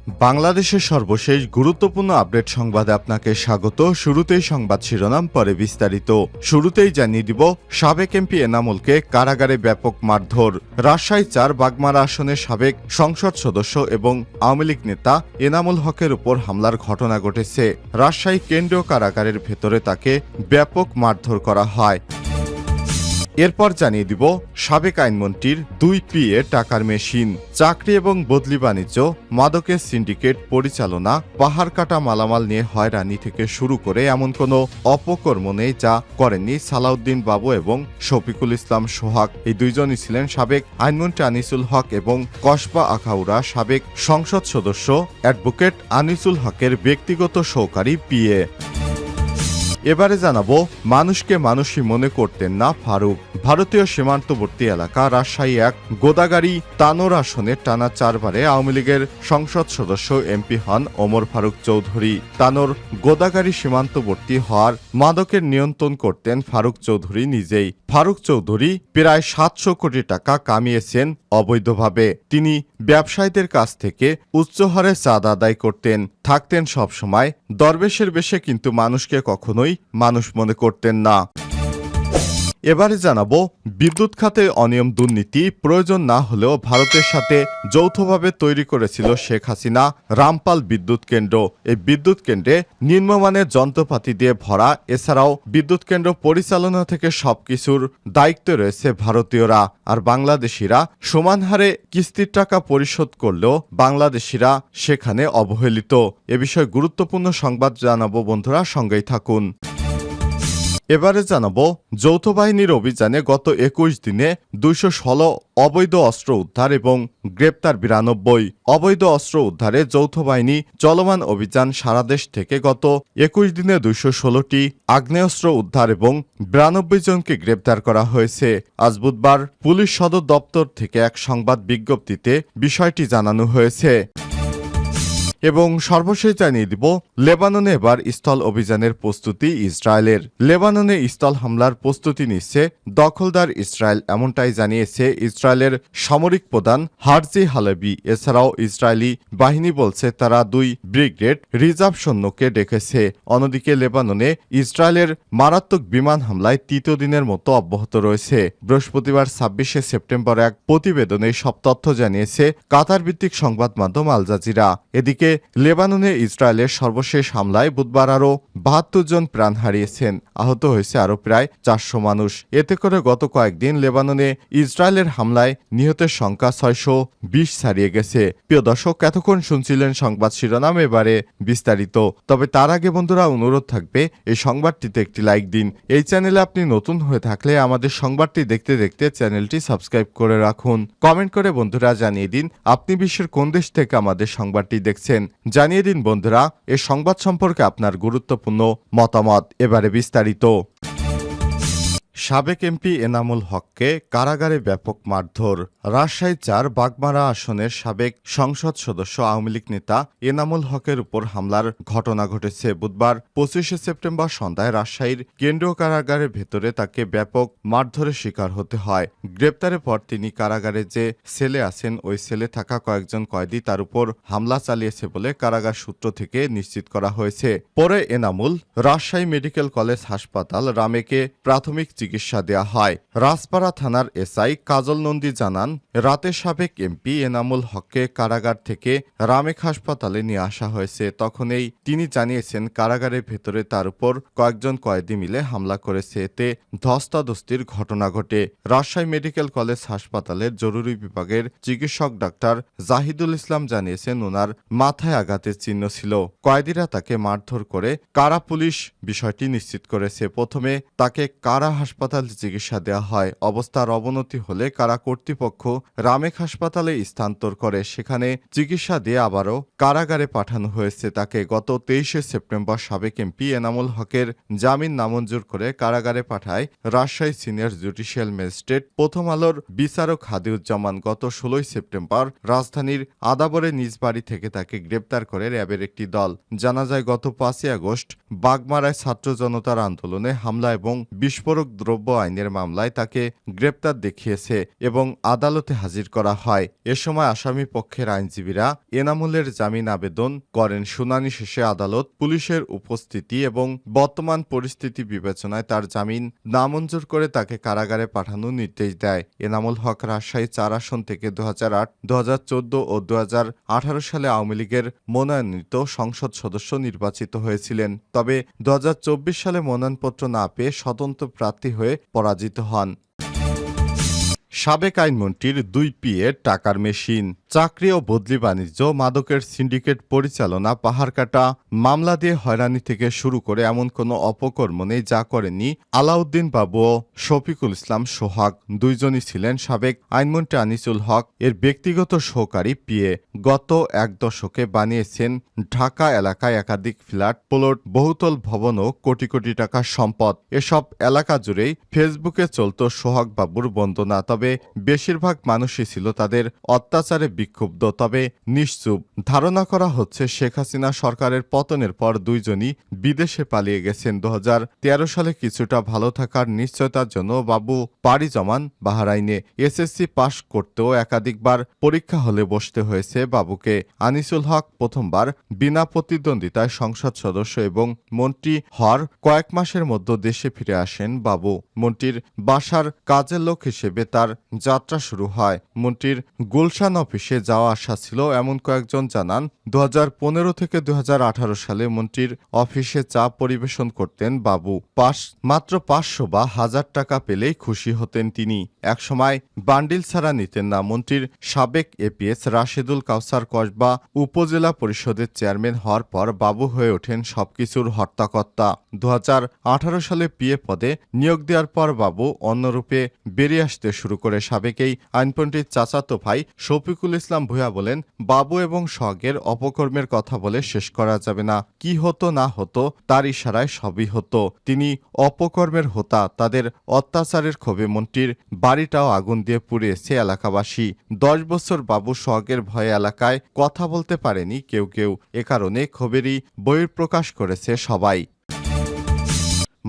বাংলাদেশের সর্বশেষ গুরুত্বপূর্ণ আপডেট সংবাদে আপনাকে স্বাগত। শুরুতেই সংবাদ শিরোনাম, পরে বিস্তারিত। শুরুতেই জানিয়ে দিব, সাবেক এমপি এনামুলকে কারাগারে ব্যাপক মারধর। রাজশাহী ৪ বাগমারা আসনের সাবেক সংসদ সদস্য এবং আওয়ামী লীগ নেতা এনামুল হকের উপর হামলার ঘটনা ঘটেছে। রাজশাহী কেন্দ্রীয় কারাগারের ভেতরে তাকে ব্যাপক মারধর করা হয়। এরপর জানিয়ে দিব, সাবেক আইনমন্ত্রীর 2 পিএ টাকার মেশিন, চাকরি এবং বদলি বাণিজ্য, মাদকের সিন্ডিকেট পরিচালনা, পাহাড় কাটা মালামাল নিয়ে হয়রানি থেকে শুরু করে এমন কোনো অপকর্ম নেই যা করেননি সালাউদ্দিন বাবু এবং শফিকুল ইসলাম সোহাগ। এই দুইজনই ছিলেন সাবেক আইনমন্ত্রী আনিসুল হক এবং কসবা আখাউড়া সাবেক সংসদ সদস্য অ্যাডভোকেট আনিসুল হকের ব্যক্তিগত সহকারী পিএ। এবারে জানাবো, মানুষকে মানুষই মনে করতেন না ফারুক। ভারতীয় সীমান্তবর্তী এলাকা রাজশাহী 1 গোদাগাড়ি তানোর আসনে টানা 4 বারে আওয়ামী লীগের সংসদ সদস্য এমপি হন ওমর ফারুক চৌধুরী। তানোর গোদাগাড়ি সীমান্তবর্তী হওয়ার মাদকের নিয়ন্ত্রণ করতেন ফারুক চৌধুরী নিজেই। ফারুক চৌধুরী প্রায় 700 কোটি টাকা কামিয়েছেন অবৈধভাবে। তিনি ব্যবসায়ীদের কাছ থেকে উচ্চ হারে চাঁদা আদায় করতেন, থাকতেন সবসময় দরবেশের বেশে, কিন্তু মানুষকে কখনোই মানুষ মনে করতেন না। এবারে জানাবো, বিদ্যুৎ খাতে অনিয়ম দুর্নীতি প্রয়োজন না হলেও ভারতের সাথে যৌথভাবে তৈরি করেছিল শেখ হাসিনা রামপাল বিদ্যুৎ কেন্দ্র। এই বিদ্যুৎ কেন্দ্রে নিম্নমানের যন্ত্রপাতি দিয়ে ভরা। এছাড়াও বিদ্যুৎ কেন্দ্র পরিচালনা থেকে সবকিছুর দায়িত্বে রয়েছে ভারতীয়রা, আর বাংলাদেশিরা সমান হারে কিস্তির টাকা পরিশোধ করলেও বাংলাদেশিরা সেখানে অবহেলিত। এ বিষয়ে গুরুত্বপূর্ণ সংবাদ জানাবো, বন্ধুরা সঙ্গেই থাকুন। এবারে জানাবো, যৌথ বাহিনীর অভিযানে গত 21 দিনে 216 অবৈধ অস্ত্র উদ্ধার এবং গ্রেপ্তার 92। অবৈধ অস্ত্র উদ্ধারে যৌথ বাহিনী চলমান অভিযান। সারা দেশ থেকে গত 21 দিনে 216টি আগ্নেয়াস্ত্র উদ্ধার এবং 92 জনকে গ্রেপ্তার করা হয়েছে। আজ বুধবার পুলিশ সদর দপ্তর থেকে এক সংবাদ বিজ্ঞপ্তিতে বিষয়টি জানানো হয়েছে। এবং সর্বশেষ জানিয়ে দিব, লেবাননে এবার স্থল অভিযানের প্রস্তুতি ইসরায়েলের। লেবাননে স্থল হামলার প্রস্তুতি নিচ্ছে দখলদার ইসরায়েল, এমনটাই জানিয়েছে ইসরায়েলের সামরিক প্রধান হারজি হালেবি। এছাড়াও ইসরায়েলি বাহিনী বলছে তারা 2 ব্রিগেড রিজার্ভ সৈন্যকে ডেকেছে। অন্যদিকে লেবাননে ইসরায়েলের মারাত্মক বিমান হামলায় 3য় দিনের মতো অব্যাহত রয়েছে। বৃহস্পতিবার 26শে সেপ্টেম্বর এক প্রতিবেদনে সব তথ্য জানিয়েছে কাতার ভিত্তিক সংবাদ মাধ্যম আল জাজিরা। এদিকে লেবাননে ইসরায়েলের সর্বশেষ হামলায় বুধবার আরও 72 জন প্রাণ হারিয়েছেন, আহত হয়েছে আরও প্রায় 400 মানুষ। এতে করে গত কয়েকদিন লেবাননে ইসরায়েলের হামলায় নিহতের সংখ্যা 620 ছাড়িয়ে গেছে। প্রিয় দর্শক, এতক্ষণ শুনছিলেন সংবাদ শিরোনাম, এবারে বিস্তারিত। তবে তার আগে বন্ধুরা অনুরোধ থাকবে, এই সংবাদটিতে একটি লাইক দিন। এই চ্যানেলে আপনি নতুন হয়ে থাকলে আমাদের সংবাদটি দেখতে দেখতে চ্যানেলটি সাবস্ক্রাইব করে রাখুন। কমেন্ট করে বন্ধুরা জানিয়ে দিন আপনি বিশ্বের কোন দেশ থেকে আমাদের সংবাদটি দেখছেন। জানিয়ে দিন বন্ধুরা এ সংবাদ সম্পর্কে আপনার গুরুত্বপূর্ণ মতামত। এবারে বিস্তারিত। সাবেক এমপি এনামুল হককে কারাগারে ব্যাপক মারধর। রাজশাহী 4 বাগমারা আসনের সাবেক সংসদ সদস্য আওয়ামী লীগ নেতা এনামুল হকের উপর হামলার ঘটনা ঘটেছে। বুধবার 25শে সেপ্টেম্বর সন্ধ্যায় রাজশাহীর কেন্দ্রীয় কারাগারের ভেতরে তাকে ব্যাপক মারধরের শিকার হতে হয়। গ্রেপ্তারের পর তিনি কারাগারে যে সেলে আছেন ওই সেলে থাকা কয়েকজন কয়েদি তার উপর হামলা চালিয়েছে বলে কারাগার সূত্র থেকে নিশ্চিত করা হয়েছে। পরে এনামুল রাজশাহী মেডিকেল কলেজ হাসপাতাল রামেকে প্রাথমিক চিকিৎসা দেয়া হয়। রাজপাড়া থানার এসআই কাজল নন্দী জানান, রাতে সাবেক এমপি এনামুল হককে কারাগার থেকে রামেক হাসপাতালে নিয়ে আসা হয়েছে। তখনই তিনি জানিয়েছেন কারাগারের ভেতরে তার উপর কয়েকজন কয়েদি মিলে হামলা করেছে। এতে ধস্তাধস্তির ঘটনা ঘটে। রাজশাহী মেডিকেল কলেজ হাসপাতালের জরুরি বিভাগের চিকিৎসক ডাক্তার জাহিদুল ইসলাম জানিয়েছেন ওনার মাথায় আঘাতের চিহ্ন ছিল। কয়েদিরা তাকে মারধর করে কারা পুলিশ বিষয়টি নিশ্চিত করেছে। প্রথমে তাকে কারা হাসপাতালে চিকিৎসা দেওয়া হয়। অবস্থার অবনতি হলে কারা কর্তৃপক্ষ রামেক হাসপাতালে স্থানান্তর করে। সেখানে চিকিৎসা দিয়ে আবারও কারাগারে পাঠানো হয়েছে তাকে। গত 23শে সেপ্টেম্বর সাবেক এমপি এনামুল হকের জামিন নামঞ্জুর করে কারাগারে পাঠায় রাজশাহী সিনিয়র জুডিশিয়াল ম্যাজিস্ট্রেট প্রথম আলোর বিচারক হাদিউজ্জামান। গত 16ই সেপ্টেম্বর রাজধানীর আদাবরে নিজ বাড়ি থেকে তাকে গ্রেপ্তার করে র্যাবের একটি দল। জানা যায় গত 5ই আগস্ট বাগমারায় ছাত্র জনতার আন্দোলনে হামলা এবং বিস্ফোরক দ্রব্য আইনের মামলায় তাকে গ্রেপ্তার দেখিয়েছে এবং আদালতে হাজির করা হয়। এ সময় আসামি পক্ষের আইনজীবীরা এনামুলের জামিন আবেদন করেন। শুনানি শেষে আদালত পুলিশের উপস্থিতি এবং বর্তমান পরিস্থিতি বিবেচনায় তার জামিন নামঞ্জুর করে তাকে কারাগারে পাঠানোর নির্দেশ দেয়। এনামুল হক রাজশাহী ৪ আসন থেকে 2008, 2014 ও 2018 সালে আওয়ামী লীগের মনোনয়নিত সংসদ সদস্য নির্বাচিত হয়েছিলেন। তবে 2024 সালে মনোনয়নপত্র না পেয়ে স্বতন্ত্র প্রার্থী হয়ে পরাজিত হন। সাবেক আইনমন্ত্রীর 2 পিএ টাকার মেশিন, চাকরি ও বদলি বাণিজ্য, মাদকের সিন্ডিকেট পরিচালনা, পাহাড় কাটা, মামলা দিয়ে হয়রানি থেকে শুরু করে এমন কোনো অপকর্ম নেই যা করেননি আলাউদ্দিন বাবু ও শফিকুল ইসলাম সোহাগ। দুইজনই ছিলেন সাবেক আইনমন্ত্রী আনিসুল হক এর ব্যক্তিগত সহকারী পিএ। গত 1 দশকে বানিয়েছেন ঢাকা এলাকায় একাধিক ফ্ল্যাট, প্লট, বহুতল ভবন ও কোটি কোটি টাকার সম্পদ। এসব এলাকা জুড়েই ফেসবুকে চলত সোহাগ বাবুর বন্দনা। তবে বেশিরভাগ মানুষই ছিল তাদের অত্যাচারে বিক্ষুব্ধ, তবে নিশ্চুপ। ধারণা করা হচ্ছে শেখ হাসিনা সরকারের পতনের পর দুইজনই বিদেশে পালিয়ে গেছেন। 2013 সালে কিছুটা ভালো থাকার নিশ্চয়তার জন্য বাবু পাড়ি জমান বাহরাইনে। এসএসসি পাশ করতেও একাধিকবার পরীক্ষা হলে বসতে হয়েছে বাবুকে। আনিসুল হক প্রথমবার বিনা প্রতিদ্বন্দ্বিতায় সংসদ সদস্য এবং মন্ত্রী হওয়ার কয়েক মাসের মধ্যে দেশে ফিরে আসেন বাবু। মন্ত্রীর বাসার কাজের লোক হিসেবে তার যাত্রা শুরু হয়। মন্ত্রীর গুলশান অফিসে যাওয়া আসা ছিল এমন কয়েকজন জানান, 2015 থেকে 2018 সালে মন্ত্রীর অফিসে চা পরিবেশন করতেন বাবু। মাত্র 500 বা 1000 টাকা পেলেই খুশি হতেন তিনি। একসময় বান্ডিল ছাড়া নিতেন না। মন্ত্রীর সাবেক এপিএস রাশেদুল কাউসার কসবা উপজেলা পরিষদের চেয়ারম্যান হওয়ার পর বাবু হয়ে ওঠেন সবকিছুর হর্তাকর্তা। 2018 সালে পিএ পদে নিয়োগ দেওয়ার পর বাবু অন্যরূপে বেরিয়ে আসতে শুরু করে। সাবেক এই আইনপন্ডিত চাচাতো ভাই শফিকুল ইসলাম ভূঁইয়া বলেন, বাবু এবং সোহাগের অপকর্মের কথা বলে শেষ করা যাবে না। কি হতো না হতো তার ইশারায় সবই হতো। তিনি অপকর্মের হোতা। তাদের অত্যাচারের ক্ষোভে মন্ত্রীর বাড়িটাও আগুন দিয়ে পুড়িয়েছে এলাকাবাসী। 10 বছর বাবু সোহাগের ভয়ে এলাকায় কথা বলতে পারেনি কেউ। এ কারণে ক্ষোভেরই বহিঃপ্রকাশ করেছে সবাই।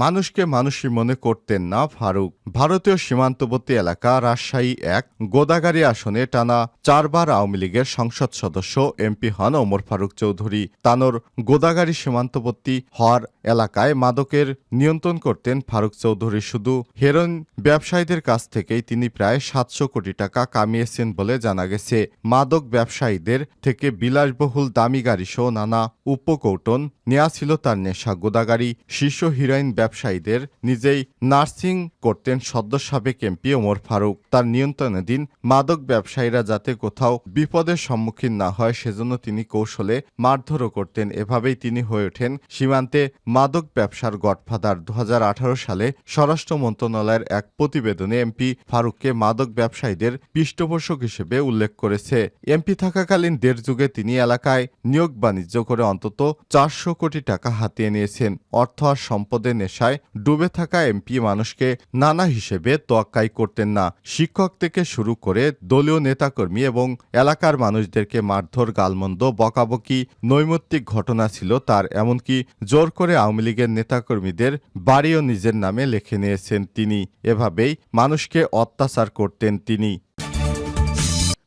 মানুষকে মানুষই মনে করতেন না ফারুক। ভারতীয় সীমান্তবর্তী এলাকা রাজশাহী 1 গোদাগাড়ী আসনে টানা 4 বার আওয়ামী লীগের সংসদ সদস্য এমপি হন ওমর ফারুক চৌধুরী। তানোর গোদাগাড়ী সীমান্তবর্তী হওয়ার এলাকায় মাদকের নিয়ন্ত্রণ করতেন ফারুক চৌধুরী। শুধু হেরোইন ব্যবসায়ীদের কাছ থেকেই তিনি প্রায় 700 কোটি টাকা কামিয়েছেন বলে জানা গেছে। মাদক ব্যবসায়ীদের থেকে বিলাসবহুল দামি গাড়িসহ নানা উপকৌটন নেওয়া ছিল তার নেশা। গোদাগাড়ী শীর্ষ হিরোইন ব্যবসায়ীদের নিজেই নার্সিং করতেন সদ্য সাবেক এমপি ওমর ফারুক। তার নিয়ন্ত্রণাধীন মাদক ব্যবসায়ীরা যাতে কোথাও বিপদের সম্মুখীন না হয় সেজন্য তিনি কৌশলে মারধরও করতেন। এভাবেই তিনি হয়ে ওঠেন সীমান্তে মাদক ব্যবসার গডফাদার। 2018 সালে স্বরাষ্ট্র মন্ত্রণালয়ের এক প্রতিবেদনে এমপি ফারুককে মাদক ব্যবসায়ীদের পৃষ্ঠপোষক হিসেবে উল্লেখ করেছে। এমপি থাকাকালীন 1.5 যুগে তিনি এলাকায় নিয়োগ বাণিজ্য করে অন্তত 400 কোটি টাকা হাতিয়ে নিয়েছেন। অর্থ আর সম্পদের নেশায় ডুবে থাকা এমপি মানুষকে নানা হিসেবে তোয়াক্কাই করতেন না। শিক্ষক থেকে শুরু করে দলীয় নেতাকর্মী এবং এলাকার মানুষদেরকে মারধর, গালমন্দ, বকাবকি, নৈমিত্তিক ঘটনা ছিল তার। এমনকি জোর করে আওয়ামী লীগের নেতাকর্মীদের বাড়িও নিজের নামে লিখে নিয়েছেন তিনি। এভাবেই মানুষকে অত্যাচার করতেন তিনি।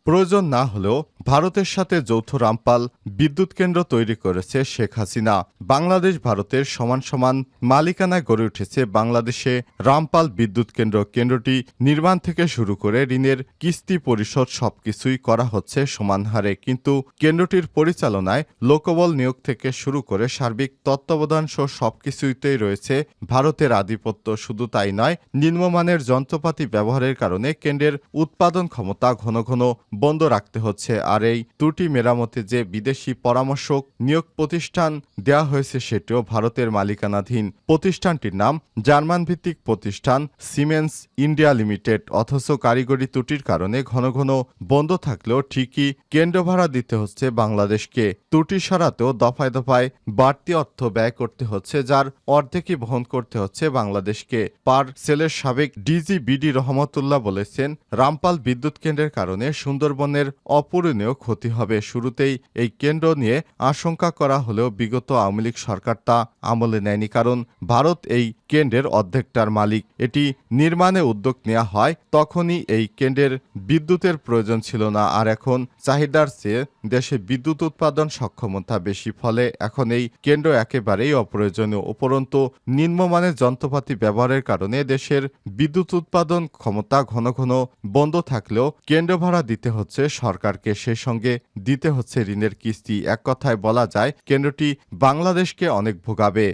প্রয়োজন না হলেও ভারতের সাথে যৌথ রামপাল বিদ্যুৎ কেন্দ্র তৈরি করেছে শেখ হাসিনা। বাংলাদেশ ভারতের সমান সমান মালিকানায় গড়ে উঠেছে বাংলাদেশে রামপাল বিদ্যুৎ কেন্দ্র। কেন্দ্রটি নির্মাণ থেকে শুরু করে ঋণের কিস্তি পরিশোধ সবকিছুই করা হচ্ছে সমান হারে। কিন্তু কেন্দ্রটির পরিচালনায় লোকবল নিয়োগ থেকে শুরু করে সার্বিক তত্ত্বাবধান সহ সবকিছুতেই রয়েছে ভারতের আধিপত্য। শুধু তাই নয়, নিম্নমানের যন্ত্রপাতি ব্যবহারের কারণে কেন্দ্রের উৎপাদন ক্ষমতা ঘন ঘন বন্ধ রাখতে হচ্ছে। আর এই ত্রুটি মেরামতে যে বিদেশি পরামর্শক নিয়োগ প্রতিষ্ঠান দেওয়া হয়েছে সেটিও ভারতের মালিকানাধীন। প্রতিষ্ঠানটির নাম জার্মান ভিত্তিক প্রতিষ্ঠান সিমেন্স ইন্ডিয়া লিমিটেড। অথচ কারিগরি ত্রুটির কারণে ঘন ঘন বন্ধ থাকলেও ঠিকই কেন্দ্র ভাড়া দিতে হচ্ছে বাংলাদেশকে। ত্রুটি সরাতেও দফায় দফায় বাড়তি অর্থ ব্যয় করতে হচ্ছে, যার অর্ধেকই বহন করতে হচ্ছে বাংলাদেশকে। পার সেলের সাবেক ডিজি বিডি রহমতুল্লাহ বলেছেন, রামপাল বিদ্যুৎ কেন্দ্রের কারণে সুন্দরবনের অপূরণীয় অপ্রয়োজনীয় ক্ষতি হবে। শুরুতেই এই কেন্দ্র নিয়ে আশঙ্কা করা হলেও বিগত আওয়ামী লীগ সরকার তা আমলে নেয়নি, কারণ ভারত এই কেন্দ্রের অর্ধেকটার মালিক। এটি নির্মাণে উদ্যোগ নেওয়া হয় তখনই এই কেন্দ্রের বিদ্যুতের প্রয়োজন ছিল না, আর এখন চাহিদার চেয়ে দেশে বিদ্যুৎ উৎপাদন সক্ষমতা বেশি, ফলে এখন এই কেন্দ্র একেবারেই অপ্রয়োজনীয়। উপরন্তু নিম্নমানের যন্ত্রপাতি ব্যবহারের কারণে দেশের বিদ্যুৎ উৎপাদন ক্ষমতা ঘন ঘন বন্ধ থাকলেও কেন্দ্র ভাড়া দিতে হচ্ছে সরকারকে, সেই সঙ্গে দিতে হচ্ছে ঋণের কিস্তি। এক কথায় বলা যায় কেন্দ্রটি বাংলাদেশকে অনেক ভোগাবে।